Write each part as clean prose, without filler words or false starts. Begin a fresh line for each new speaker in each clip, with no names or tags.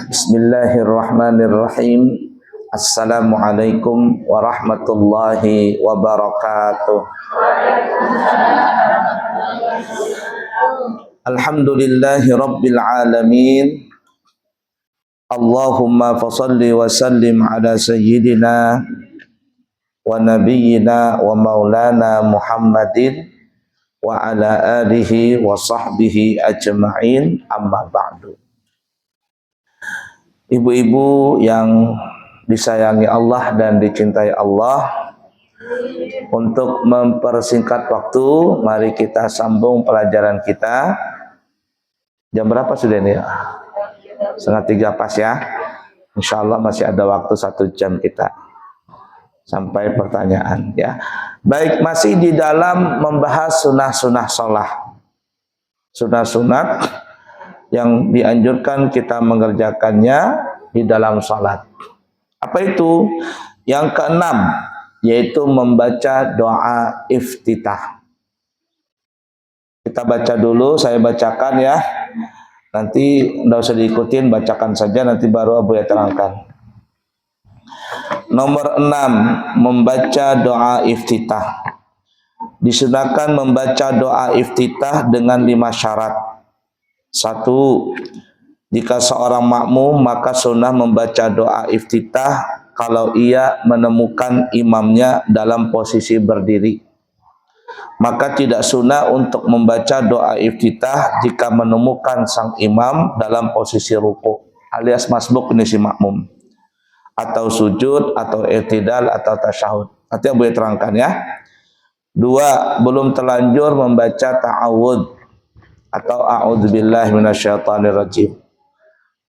Bismillahirrahmanirrahim. Assalamualaikum warahmatullahi wabarakatuh. Alhamdulillahi rabbil alamin. Allahumma fasalli wa sallim ala sayyidina wa nabiyyina wa maulana Muhammadin wa ala alihi wa sahbihi ajma'in, amma ba'du. Ibu-ibu yang disayangi Allah dan dicintai Allah, untuk mempersingkat waktu, mari kita sambung pelajaran kita. Jam berapa sudah ini? 2:30 pas ya. Insya Allah masih ada waktu 1 jam kita sampai pertanyaan ya. Baik, masih di dalam membahas sunah-sunah sholat, sunah-sunat yang dianjurkan kita mengerjakannya di dalam sholat. Apa itu? Yang keenam, yaitu membaca doa iftitah. Kita baca dulu, saya bacakan ya. Nanti tidak usah diikutin, bacakan saja, nanti baru Abu ya terangkan. Nomor 6, membaca doa iftitah. Disunahkan membaca doa iftitah dengan 5 syarat. 1. Jika seorang makmum, maka sunnah membaca doa iftitah kalau ia menemukan imamnya dalam posisi berdiri. Maka tidak sunnah untuk membaca doa iftitah jika menemukan sang imam dalam posisi ruku, alias masbuk ini si makmum, atau sujud, atau i'tidal, atau tasyahud. Nanti Abu terangkan ya. 2. Belum terlanjur membaca ta'awudz atau a'udzubillahi minasyaitonirrajim.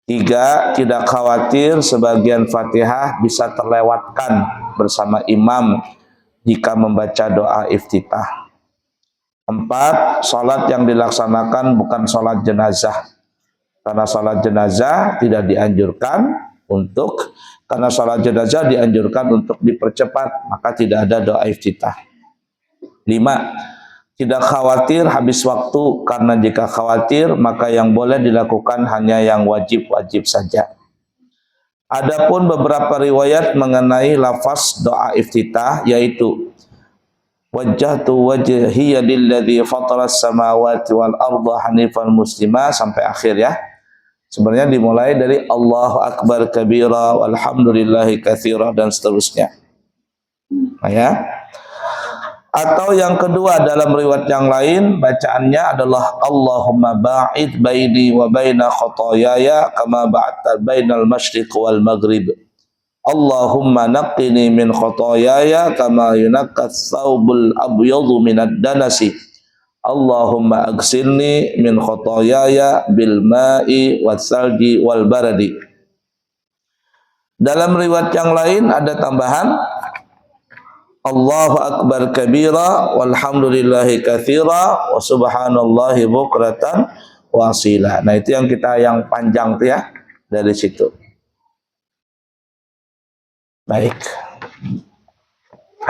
3. Tidak khawatir sebagian Fatihah bisa terlewatkan bersama imam jika membaca doa iftitah. 4. Salat yang dilaksanakan bukan salat jenazah, karena salat jenazah tidak dianjurkan karena salat jenazah dianjurkan untuk dipercepat, maka tidak ada doa iftitah. 5. Tidak khawatir habis waktu, karena jika khawatir maka yang boleh dilakukan hanya yang wajib-wajib saja. Adapun beberapa riwayat mengenai lafaz doa iftitah, yaitu wajjahtu wajhiya lilladzi fataras samawati wal arda hanifan muslima sampai akhir ya. Sebenarnya dimulai dari Allahu akbar kabira walhamdulillahi katsira dan seterusnya. Nah, ya. Atau yang kedua, dalam riwayat yang lain bacaannya adalah Allahumma ba'id baini wa baina khotoyaya kama ba'adta bainal masyriq wal maghrib. Allahumma naqqini min khotoyaya kama yunaqqa thawbul abyadu minad danasi. Allahumma agsilni min khotoyaya bil ma'i wal salji wal baradi. Dalam riwayat yang lain ada tambahan Allahu akbar kabira walhamdulillahi katsira wa subhanallahi bukratan wa asila. Nah, itu yang panjang tuh ya dari situ. Baik.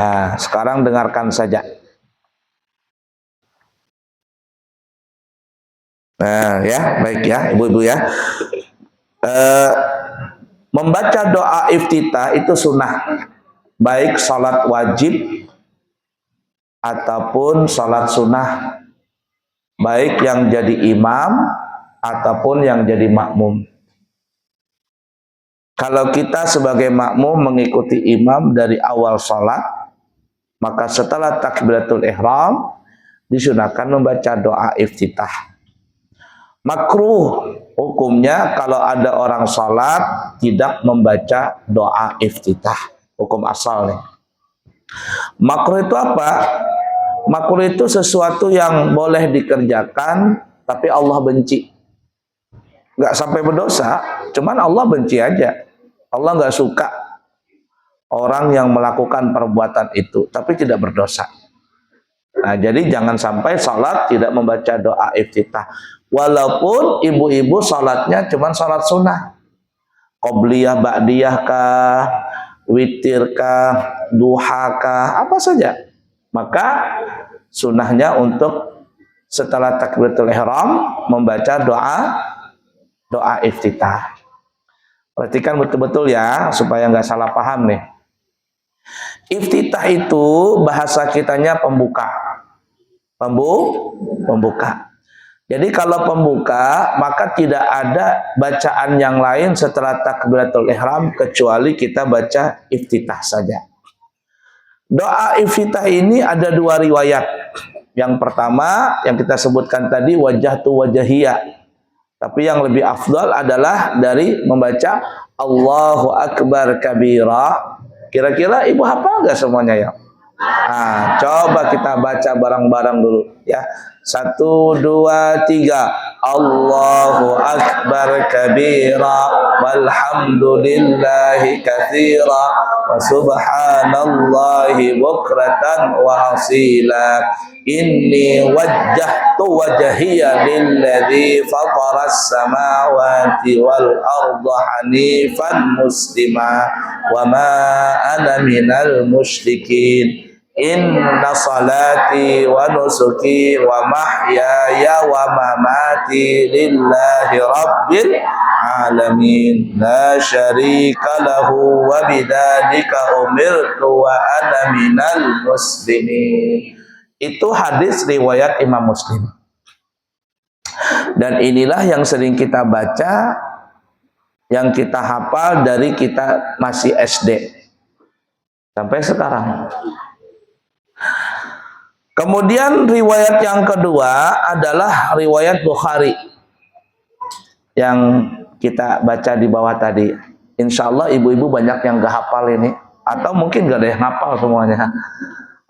Nah, sekarang dengarkan saja. Nah, ya, baik ya, ibu-ibu ya. Membaca doa iftitah itu sunnah, baik salat wajib ataupun salat sunnah, baik yang jadi imam ataupun yang jadi makmum. Kalau kita sebagai makmum mengikuti imam dari awal salat, maka setelah takbiratul ihram disunahkan membaca doa iftitah. Makruh hukumnya kalau ada orang salat tidak membaca doa iftitah. Hukum asal nih. Makruh itu apa? Makruh itu sesuatu yang boleh dikerjakan tapi Allah benci. Nggak sampai berdosa, cuman Allah benci aja. Allah nggak suka orang yang melakukan perbuatan itu, tapi tidak berdosa. Nah, jadi jangan sampai salat tidak membaca doa iftitah. Walaupun ibu-ibu salatnya cuman salat sunnah, qobliyah, ba'diyah kah, witir kah, duha kah, apa saja. Maka sunnahnya untuk setelah takbiratul ihram membaca doa iftitah. Perhatikan betul-betul ya, supaya nggak salah paham nih. Iftitah itu bahasa kitanya pembuka. Pembuka. Jadi kalau pembuka, maka tidak ada bacaan yang lain setelah takbiratul ihram kecuali kita baca iftitah saja. Doa iftitah ini ada dua riwayat. Yang pertama yang kita sebutkan tadi, wajah tu wajahiyah. Tapi yang lebih afdal adalah dari membaca Allahu Akbar kabira. Kira-kira ibu hafal nggak semuanya ya? Nah, coba kita baca bareng-bareng dulu ya. 1, 2, 3. Allahu Akbar kabira walhamdulillahi katsira wa subhanallahi bukratan wa asila. Inni wajjahtu wajhiya lilladzi fataras samawati wal arda hanifan muslima wa ma ana minal musyrikin. Inna salati wa nusuki wa mahyaya wa mamati lillahi rabbil alamin la syarika lahu wa bidzalika umirtu wa ana minal muslimin. Itu hadis riwayat Imam Muslim. Dan inilah yang sering kita baca, yang kita hafal dari kita masih SD sampai sekarang. Kemudian riwayat yang kedua adalah riwayat Bukhari yang kita baca di bawah tadi. Insya Allah ibu-ibu banyak yang gak hafal ini, atau mungkin gak ada yang hafal semuanya.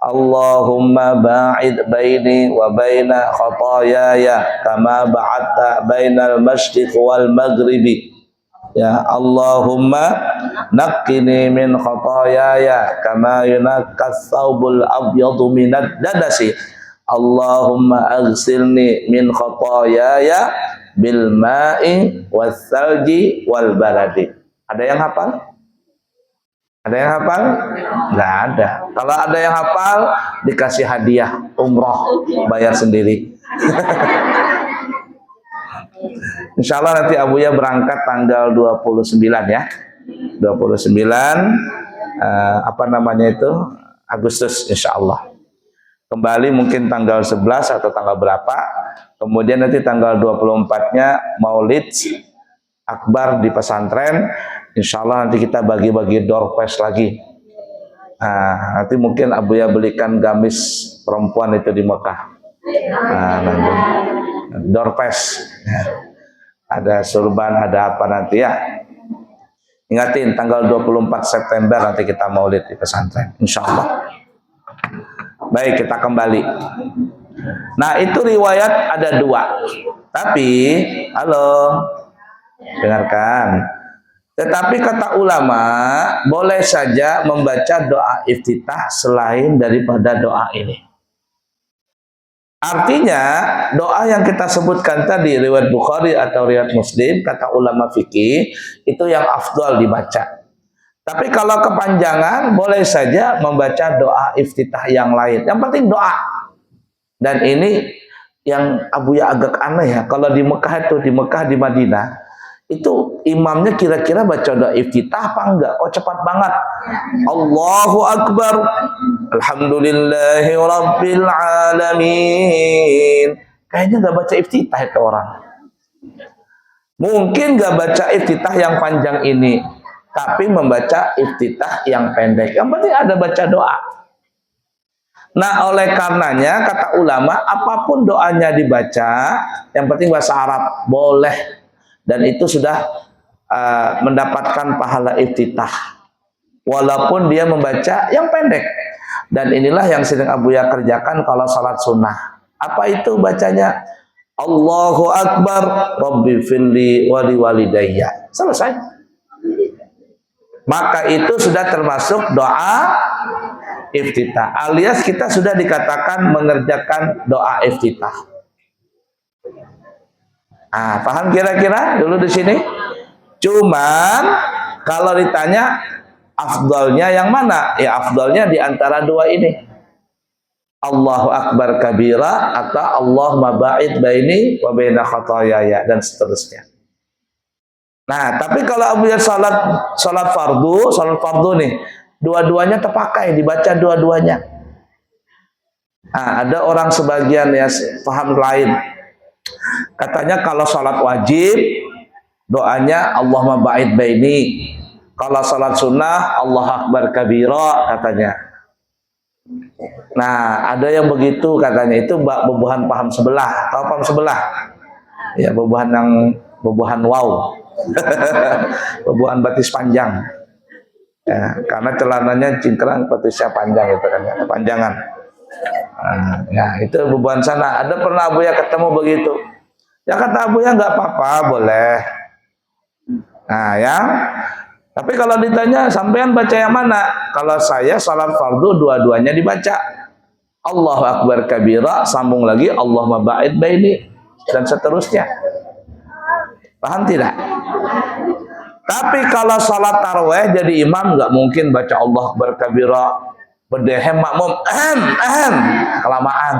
Allahumma ba'id baini wa baina khataayaya kama ba'adta bainal masyriq wal maghribi. Ya Allahumma naqqini min khataayaya kama yunaqqa thawbul abyadu minad dadasi. Allahumma aghsilni min khataayaya bil ma'i was salji wal baradi. Ada yang hafal? Ada yang hafal? Nggak ada. Kalau ada yang hafal, dikasih hadiah umroh, bayar sendiri. Insya Allah nanti Abuya berangkat tanggal 29 ya. 29 apa namanya itu? Agustus insya Allah. Kembali mungkin tanggal 11 atau tanggal berapa. Kemudian nanti tanggal 24-nya Maulid Akbar di pesantren. Insya Allah nanti kita bagi-bagi door prize lagi. Nah, nanti mungkin Abuya belikan gamis perempuan itu di Mekah. Nah, nanti door prize. Ada surban, ada apa nanti ya. Ingatin tanggal 24 September nanti kita maulid di pesantren. Insya Allah. Baik, kita kembali. Nah, itu riwayat ada dua. Tapi, halo, dengarkan. Tetapi kata ulama, boleh saja membaca doa iftitah selain daripada doa ini. Artinya, doa yang kita sebutkan tadi, riwayat Bukhari atau riwayat Muslim, kata ulama fikih, itu yang afdal dibaca. Tapi kalau kepanjangan, boleh saja membaca doa iftitah yang lain. Yang penting doa. Dan ini yang Abuya agak aneh ya, kalau di Mekah itu, di Mekah, di Madinah, itu imamnya kira-kira baca doa iftitah apa enggak? Oh cepat banget. Allahu Akbar. Alhamdulillahi Rabbil Alamin. Kayaknya enggak baca iftitah itu orang. Mungkin enggak baca iftitah yang panjang ini, tapi membaca iftitah yang pendek. Yang penting ada baca doa. Nah oleh karenanya kata ulama, apapun doanya dibaca, yang penting bahasa Arab boleh. Dan itu sudah mendapatkan pahala iftitah walaupun dia membaca yang pendek. Dan inilah yang sering Abuya kerjakan kalau salat sunnah. Apa itu bacanya? Allahu Akbar Rabbi firli wali walidayya. Selesai. Maka itu sudah termasuk doa iftitah, alias kita sudah dikatakan mengerjakan doa iftitah. Ah, paham kira-kira dulu di sini? Cuman kalau ditanya afdalnya yang mana? Ya afdalnya di antara dua ini. Allahu Akbar kabira atau Allahumma ba'id baini wa baina khataayaya dan seterusnya. Nah, tapi kalau Abu Yazid salat fardu nih, dua-duanya terpakai, dibaca dua-duanya. Nah, ada orang sebagian ya paham lain. Katanya kalau salat wajib doanya Allahumma ba'id baini. Kalau salat sunnah Allah akbar kabira katanya. Nah, ada yang begitu katanya, itu bebuhan paham sebelah. Tahu paham sebelah? Ya, bebuhan wow. Bebuhan batis panjang. Ya, karena celananya cingkrang, batisnya panjang gitu kan, ya, kepanjangan. Nah, ya, itu bebuhan sana. Ada pernah Abu ya ketemu begitu. Ya kata Abu ya nggak apa-apa, boleh. Nah, ya. Tapi kalau ditanya sampean baca yang mana? Kalau saya salat fardu dua-duanya dibaca. Allahu akbar kabira, sambung lagi Allahumma ba'id baini dan seterusnya. Paham tidak? Tapi kalau salat tarawih jadi imam nggak mungkin baca Allah akbar kabira, berdehem makmum kelamaan.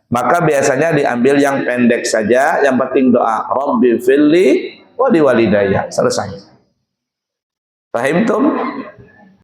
Maka biasanya diambil yang pendek saja, yang penting doa Rabbi filli wa liwalidayya, selesai. Paham tuh?